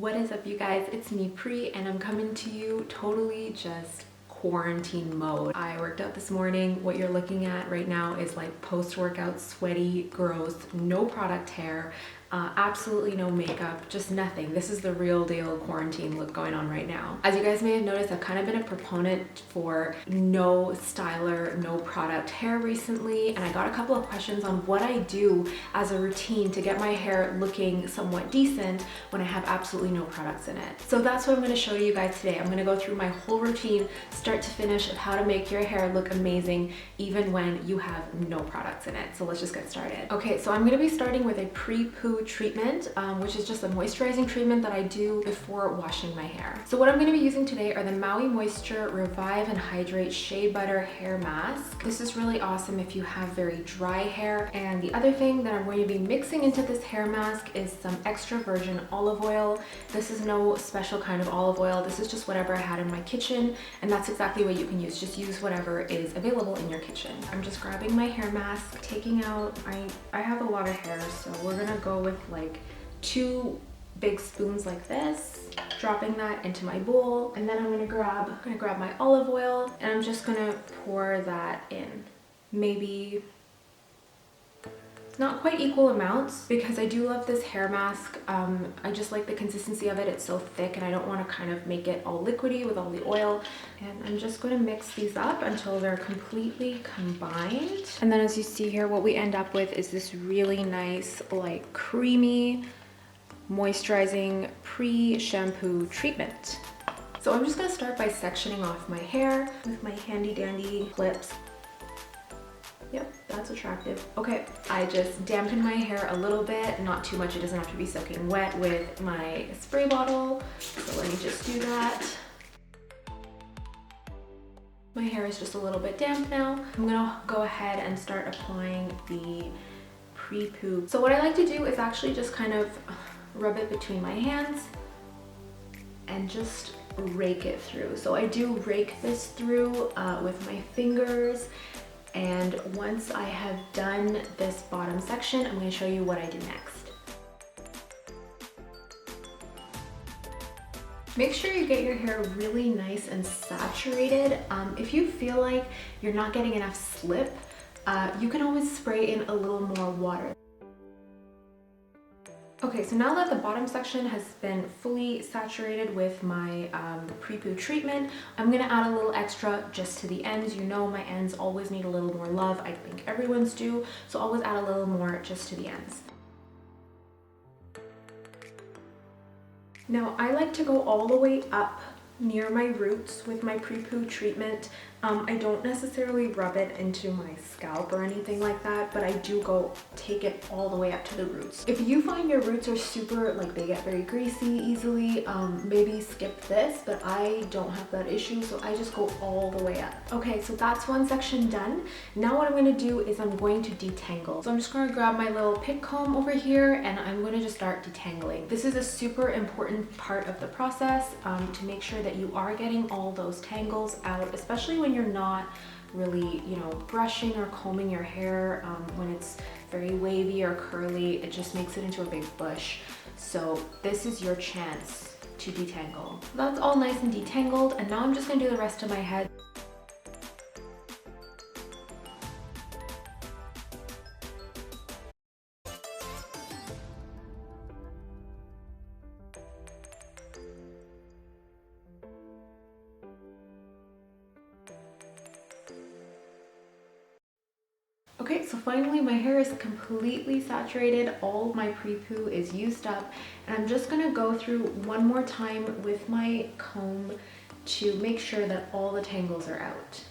What is up, you guys? It's me, Pre, and I'm coming to you totally just quarantine mode. I worked out this morning. What you're looking at right now is like post-workout sweaty, gross, no product hair, absolutely no makeup, just nothing. This is the real deal quarantine look going on right now. As you guys may have noticed, I've kind of been a proponent for no styler, no product hair recently, and I got a couple of questions on what I do as a routine to get my hair looking somewhat decent when I have absolutely no products in it. So that's what I'm going to show you guys today. I'm going to go through my whole routine, start to finish, of how to make your hair look amazing even when you have no products in it. So let's just get started. Okay, so I'm going to be starting with a Pre-Poo treatment, which is just a moisturizing treatment that I do before washing my hair. So what I'm going to be using today are the Maui Moisture Revive and Hydrate Shea Butter Hair Mask. This is really awesome if you have very dry hair. And the other thing that I'm going to be mixing into this hair mask is some extra virgin olive oil. This is no special kind of olive oil. This is just whatever I had in my kitchen, and that's exactly what you can use. Just use whatever is available in your kitchen. I'm just grabbing my hair mask, taking out, I have a lot of hair, so we're gonna go with like 2 big spoons like this, dropping that into my bowl, and then I'm gonna grab my olive oil, and I'm just gonna pour that in. Maybe not quite equal amounts, because I do love this hair mask. I just like the consistency of it. It's so thick and I don't want to kind of make it all liquidy with all the oil. And I'm just going to mix these up until they're completely combined. And then as you see here, what we end up with is this really nice, like creamy, moisturizing pre-shampoo treatment. So I'm just going to start by sectioning off my hair with my handy dandy clips. Yep, that's attractive. Okay, I just dampened my hair a little bit, not too much. It doesn't have to be soaking wet with my spray bottle. So let me just do that. My hair is just a little bit damp now. I'm gonna go ahead and start applying the Pre-Poo. So what I like to do is actually just kind of rub it between my hands and just rake it through. So I do rake this through with my fingers. And once I have done this bottom section, I'm going to show you what I do next. Make sure you get your hair really nice and saturated. If you feel like you're not getting enough slip, you can always spray in a little more water. Okay, so now that the bottom section has been fully saturated with my Pre-Poo treatment, I'm gonna add a little extra just to the ends. You know my ends always need a little more love. I think everyone's do, so always add a little more just to the ends. Now I like to go all the way up near my roots with my Pre-Poo treatment. I don't necessarily rub it into my scalp or anything like that, but I do go take it all the way up to the roots. If you find your roots are super, like they get very greasy easily, maybe skip this, but I don't have that issue, so I just go all the way up. Okay, so that's one section done. Now what I'm gonna do is I'm going to detangle. So I'm just gonna grab my little pick comb over here and I'm gonna just start detangling. This is a super important part of the process to make sure that you are getting all those tangles out, especially when you're not really, you know, brushing or combing your hair. When it's very wavy or curly, it just makes it into a big bush. So this is your chance to detangle. That's all nice and detangled, and now I'm just gonna do the rest of my head. Okay, so finally my hair is completely saturated. All my Pre-Poo is used up, and I'm just gonna go through one more time with my comb to make sure that all the tangles are out.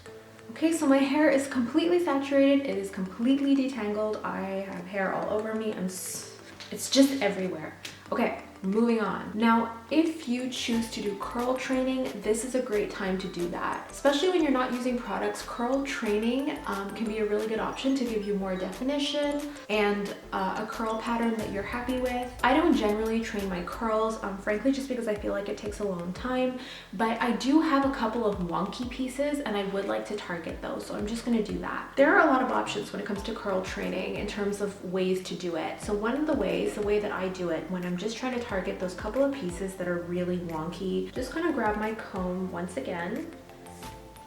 Okay, so my hair is completely saturated. It is completely detangled. I have hair all over me. It's just everywhere. Okay, moving on. Now, if you choose to do curl training, this is a great time to do that. Especially when you're not using products, curl training can be a really good option to give you more definition and a curl pattern that you're happy with. I don't generally train my curls, frankly, just because I feel like it takes a long time, but I do have a couple of wonky pieces and I would like to target those, so I'm just gonna do that. There are a lot of options when it comes to curl training in terms of ways to do it. So one of the ways, the way that I do it when I'm just trying to target those couple of pieces that are really wonky. Just kind of grab my comb once again,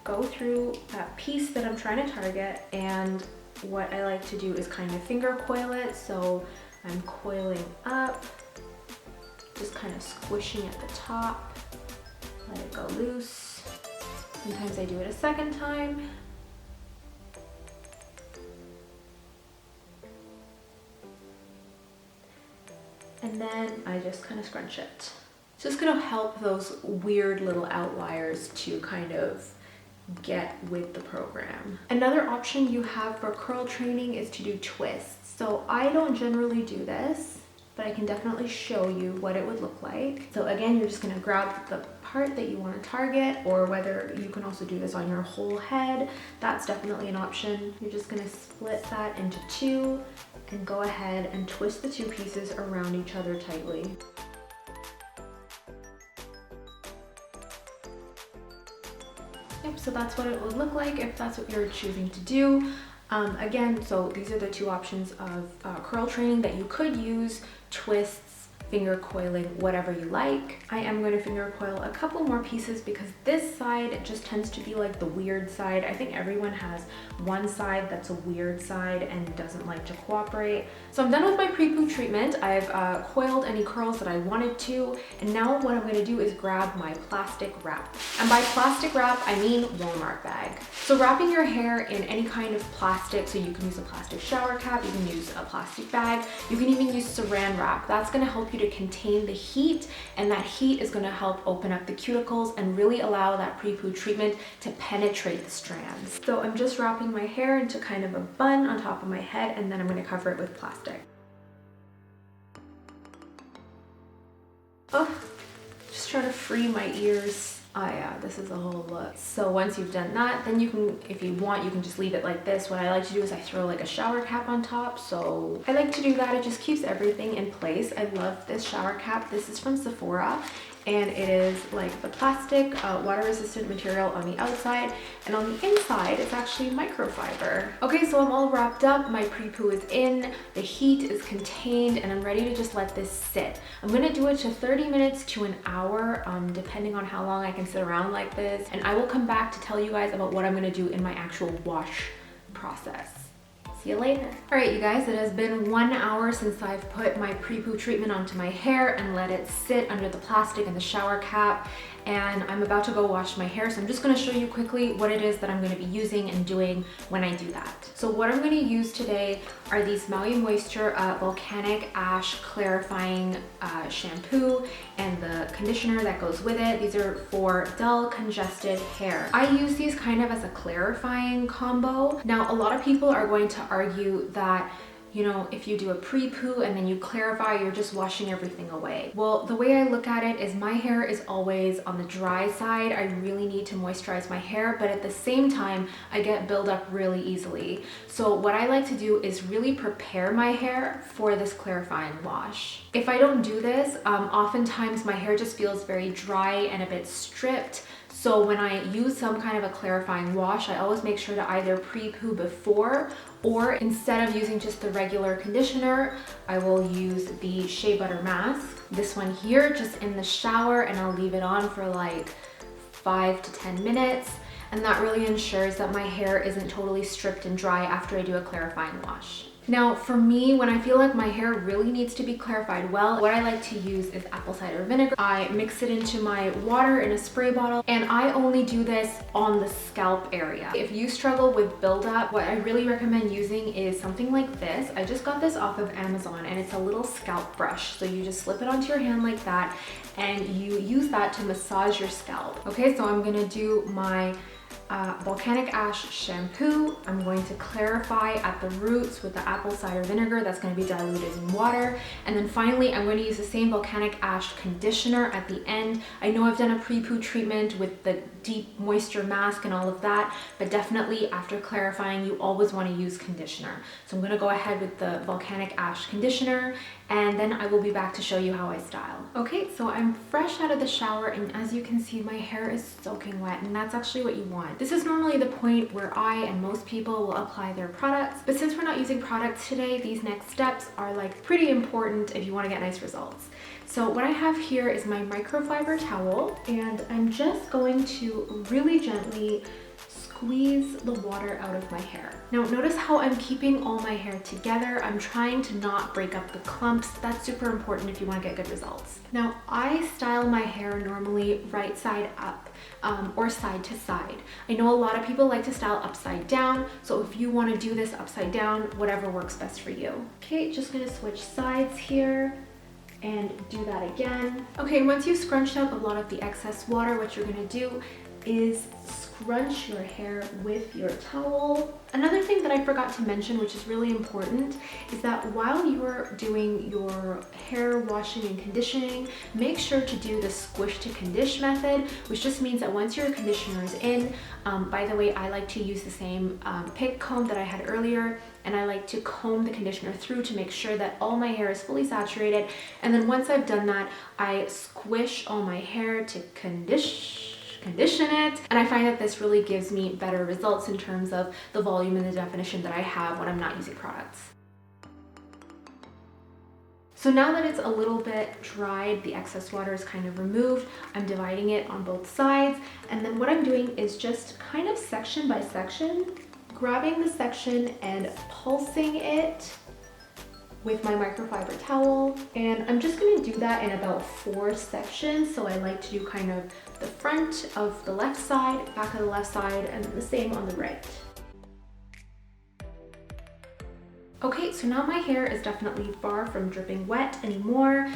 go through that piece that I'm trying to target, and what I like to do is kind of finger coil it. So I'm coiling up, just kind of squishing at the top, let it go loose. Sometimes I do it a second time. And then I just kind of scrunch it. It's just gonna help those weird little outliers to kind of get with the program. Another option you have for curl training is to do twists. So I don't generally do this, but I can definitely show you what it would look like. So again, you're just gonna grab the part that you wanna target, or whether you can also do this on your whole head. That's definitely an option. You're just gonna split that into two and go ahead and twist the two pieces around each other tightly. Yep, so that's what it would look like if that's what you're choosing to do. Again, so these are the two options of curl training that you could use: twists, finger coiling, whatever you like. I am going to finger coil a couple more pieces because this side just tends to be like the weird side. I think everyone has one side that's a weird side and doesn't like to cooperate. So I'm done with my pre-poo treatment. I've coiled any curls that I wanted to, and now what I'm going to do is grab my plastic wrap. And by plastic wrap, I mean Walmart bag. So wrapping your hair in any kind of plastic, so you can use a plastic shower cap, you can use a plastic bag, you can even use saran wrap. That's going to help you to contain the heat, and that heat is going to help open up the cuticles and really allow that pre-poo treatment to penetrate the strands. So I'm just wrapping my hair into kind of a bun on top of my head, and then I'm going to cover it with plastic. Oh, just trying to free my ears. Oh yeah, this is a whole look. So once you've done that, then you can, if you want, you can just leave it like this. What I like to do is I throw like a shower cap on top. So I like to do that. It just keeps everything in place. I love this shower cap. This is from Sephora, and it is like the plastic water resistant material on the outside, and on the inside it's actually microfiber. Okay, so I'm all wrapped up. My pre-poo is in, the heat is contained, and I'm ready to just let this sit. I'm gonna do it to 30 minutes to an hour, depending on how long I can sit around like this, and I will come back to tell you guys about what I'm gonna do in my actual wash process. See you later. All right, you guys, it has been 1 hour since I've put my pre-poo treatment onto my hair and let it sit under the plastic and the shower cap, and I'm about to go wash my hair. So I'm just gonna show you quickly what it is that I'm gonna be using and doing when I do that. So what I'm gonna use today are these Maui Moisture Volcanic Ash Clarifying Shampoo and the conditioner that goes with it. These are for dull, congested hair. I use these kind of as a clarifying combo. Now, a lot of people are going to argue that, you know, if you do a pre-poo and then you clarify, you're just washing everything away. Well, the way I look at it is my hair is always on the dry side. I really need to moisturize my hair, but at the same time, I get buildup really easily. So what I like to do is really prepare my hair for this clarifying wash. If I don't do this, oftentimes my hair just feels very dry and a bit stripped. So when I use some kind of a clarifying wash, I always make sure to either pre-poo before, or instead of using just the regular conditioner, I will use the shea butter mask. This one here, just in the shower, and I'll leave it on for like 5 to 10 minutes. And that really ensures that my hair isn't totally stripped and dry after I do a clarifying wash. Now, for me, when I feel like my hair really needs to be clarified well, what I like to use is apple cider vinegar. I mix it into my water in a spray bottle, and I only do this on the scalp area. If you struggle with buildup, what I really recommend using is something like this. I just got this off of Amazon, and it's a little scalp brush. So you just slip it onto your hand like that, and you use that to massage your scalp. Okay, so I'm gonna do my Volcanic Ash Shampoo. I'm going to clarify at the roots with the apple cider vinegar that's going to be diluted in water. And then finally, I'm going to use the same Volcanic Ash conditioner at the end. I know I've done a pre-poo treatment with the deep moisture mask and all of that, but definitely after clarifying, you always want to use conditioner. So I'm going to go ahead with the Volcanic Ash conditioner, and then I will be back to show you how I style. Okay, so I'm fresh out of the shower, and as you can see, my hair is soaking wet, and that's actually what you want. This is normally the point where I and most people will apply their products, but since we're not using products today, these next steps are like pretty important if you want to get nice results. So what I have here is my microfiber towel, and I'm just going to really gently squeeze the water out of my hair. Now notice how I'm keeping all my hair together. I'm trying to not break up the clumps. That's super important if you want to get good results. Now I style my hair normally right side up or side to side. I know a lot of people like to style upside down, so if you want to do this upside down, whatever works best for you. Okay, just gonna switch sides here and do that again. Okay, once you've scrunched out a lot of the excess water, what you're gonna do is scrunch your hair with your towel. Another thing that I forgot to mention, which is really important, is that while you're doing your hair washing and conditioning, make sure to do the squish to condition method, which just means that once your conditioner is in, by the way, I like to use the same pig comb that I had earlier, and I like to comb the conditioner through to make sure that all my hair is fully saturated. And then once I've done that, I squish all my hair to condition it, and I find that this really gives me better results in terms of the volume and the definition that I have when I'm not using products. So now that it's a little bit dried, the excess water is kind of removed, I'm dividing it on both sides, and then what I'm doing is just kind of section by section, grabbing the section and pulsing it with my microfiber towel, and I'm just going to do that in about 4 sections. So I like to do kind of the front of the left side, back of the left side, and the same on the right. Okay, so now my hair is definitely far from dripping wet anymore.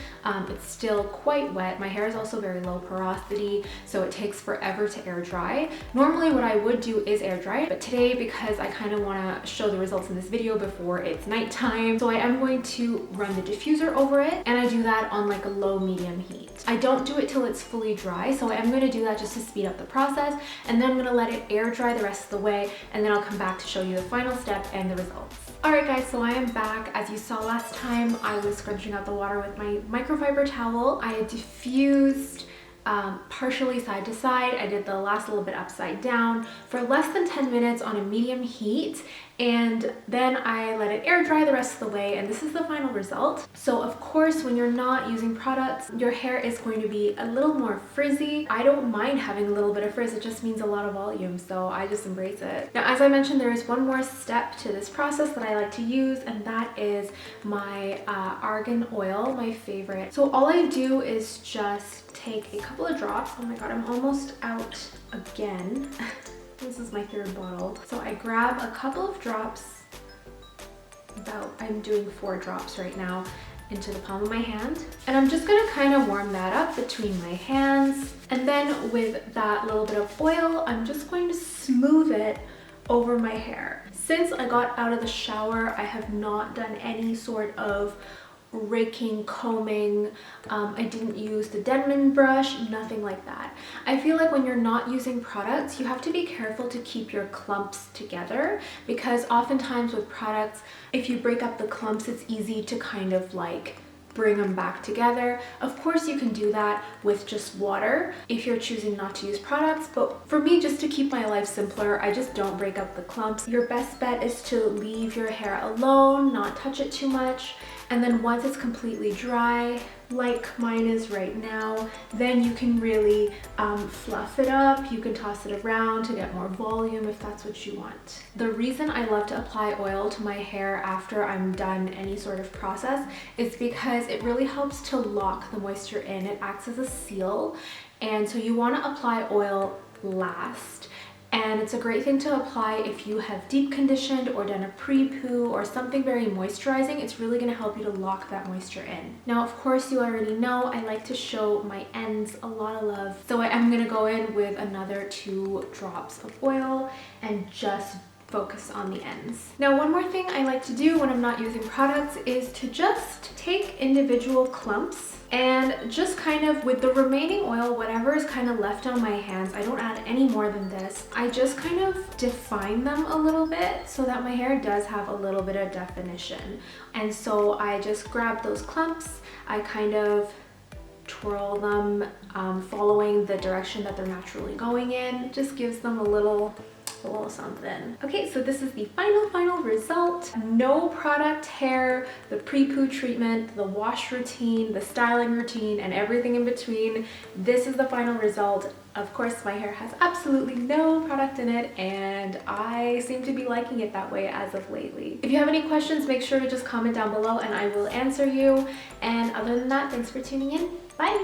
It's still quite wet. My hair is also very low porosity, so it takes forever to air dry. Normally what I would do is air dry it, but today, because I kind of want to show the results in this video before it's nighttime, so I am going to run the diffuser over it, and I do that on like a low medium heat. I don't do it till it's fully dry, so I am going to do that just to speed up the process, and then I'm going to let it air dry the rest of the way, and then I'll come back to show you the final step and the results. Alright guys, so I am back. As you saw last time, I was scrunching out the water with my microfiber towel. I diffused partially side to side. I did the last little bit upside down for less than 10 minutes on a medium heat, and then I let it air dry the rest of the way, and this is the final result. So of course, when you're not using products, your hair is going to be a little more frizzy. I don't mind having a little bit of frizz, it just means a lot of volume, so I just embrace it. Now, as I mentioned, there is one more step to this process that I like to use, and that is my Argan Oil, my favorite. So all I do is just take a couple of drops. Oh my god, I'm almost out again. This is my 3rd bottle. So I grab a couple of drops, I'm doing 4 drops right now, into the palm of my hand. And I'm just gonna kind of warm that up between my hands. And then with that little bit of oil, I'm just going to smooth it over my hair. Since I got out of the shower, I have not done any sort of raking, combing. I didn't use the Denman brush, nothing like that. I feel like when you're not using products, you have to be careful to keep your clumps together, because oftentimes with products, if you break up the clumps, it's easy to kind of like bring them back together. Of course, you can do that with just water if you're choosing not to use products, but for me, just to keep my life simpler, I just don't break up the clumps. Your best bet is to leave your hair alone, not touch it too much, and then once it's completely dry, like mine is right now, then you can really fluff it up. You can toss it around to get more volume if that's what you want. The reason I love to apply oil to my hair after I'm done any sort of process is because it really helps to lock the moisture in. It acts as a seal, and so you want to apply oil last. And it's a great thing to apply if you have deep conditioned or done a pre-poo or something very moisturizing. It's really going to help you to lock that moisture in. Now, of course, you already know I like to show my ends a lot of love. So I am going to go in with another 2 drops of oil and just focus on the ends. Now, one more thing I like to do when I'm not using products is to just take individual clumps and just kind of, with the remaining oil, whatever is kind of left on my hands, I don't add any more than this, I just kind of define them a little bit so that my hair does have a little bit of definition. And so I just grab those clumps, I kind of twirl them following the direction that they're naturally going in. Just gives them a little something. Okay, so this is the final result. No product hair, the pre-poo treatment, the wash routine, the styling routine, and everything in between. This is the final result. Of course, my hair has absolutely no product in it, and I seem to be liking it that way as of lately. If you have any questions, make sure to just comment down below and I will answer you. And other than that, thanks for tuning in. Bye!